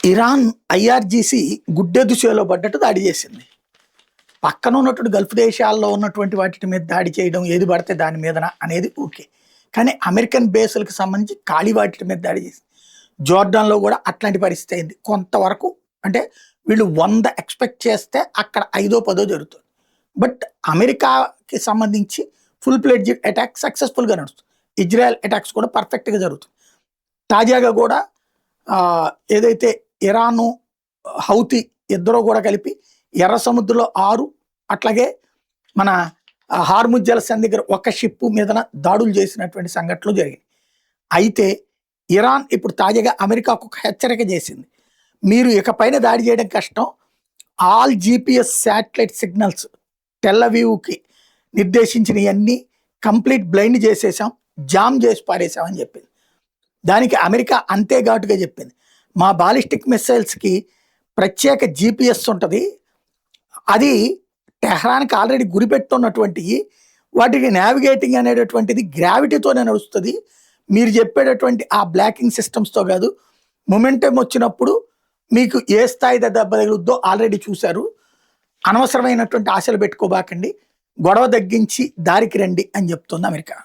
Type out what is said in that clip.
Iran IRGC గుడ్డెదుసేలో పడ్డట్టు దాడి చేసింది. పక్కన ఉన్నటువంటి గల్ఫ్ దేశాల్లో ఉన్నటువంటి వాటి మీద దాడి చేయడం ఏది పడితే దాని మీదన అనేది ఓకే. కానీ అమెరికన్ బేసులకు సంబంధించి ఖాళీ వాటి మీద దాడి చేసింది. జోర్డాన్లో కూడా అట్లాంటి పరిస్థితి అయింది. కొంతవరకు అంటే వీళ్ళు 100 ఎక్స్పెక్ట్ చేస్తే అక్కడ 5దో 10దో జరుగుతుంది. బట్ అమెరికాకి సంబంధించి ఫుల్ ప్లేడ్జ్ అటాక్ సక్సెస్ఫుల్గా నడుస్తుంది. ఇజ్రాయెల్ అటాక్స్ కూడా పర్ఫెక్ట్గా జరుగుతుంది. తాజాగా కూడా ఏదైతే ఇరాను హౌతీ ఇద్దరు కూడా కలిపి ఎర్ర సముద్రంలో 6 అట్లాగే మన హార్ముజ్ జలసంధి దగ్గర ఒక షిప్ మీదన దాడులు చేసినటువంటి సంఘటనలు జరిగాయి. అయితే ఇరాన్ ఇప్పుడు తాజాగా అమెరికాకు ఒక హెచ్చరిక చేసింది. మీరు ఇకపైన దాడి చేయడం కష్టం, ఆల్ జీపీఎస్ శాటిలైట్ సిగ్నల్స్ టెల్లవీవ్కి నిర్దేశించినవన్నీ కంప్లీట్ బ్లైండ్ చేసేసాం, జామ్ చేసి పారేసామని చెప్పింది. దానికి అమెరికా అంతే ఘాటుగా చెప్పింది, మా బాలిస్టిక్ మిసైల్స్కి ప్రత్యేక జీపీఎస్ ఉంటుంది, అది టెహ్రాన్కి ఆల్రెడీ గురిపెట్టున్నటువంటివి, వాటికి నావిగేటింగ్ అనేటటువంటిది గ్రావిటీతోనే నడుస్తుంది, మీరు చెప్పేటటువంటి ఆ బ్లాకింగ్ సిస్టమ్స్తో కాదు, మొమెంటం వచ్చినప్పుడు మీకు ఏ స్థాయి దెబ్బ తగులుద్దో ఆల్రెడీ చూశారు, అనవసరమైనటువంటి ఆశలు పెట్టుకోబాకండి, గొడవ తగ్గించి దారికి రండి అని చెప్తుంది అమెరికా.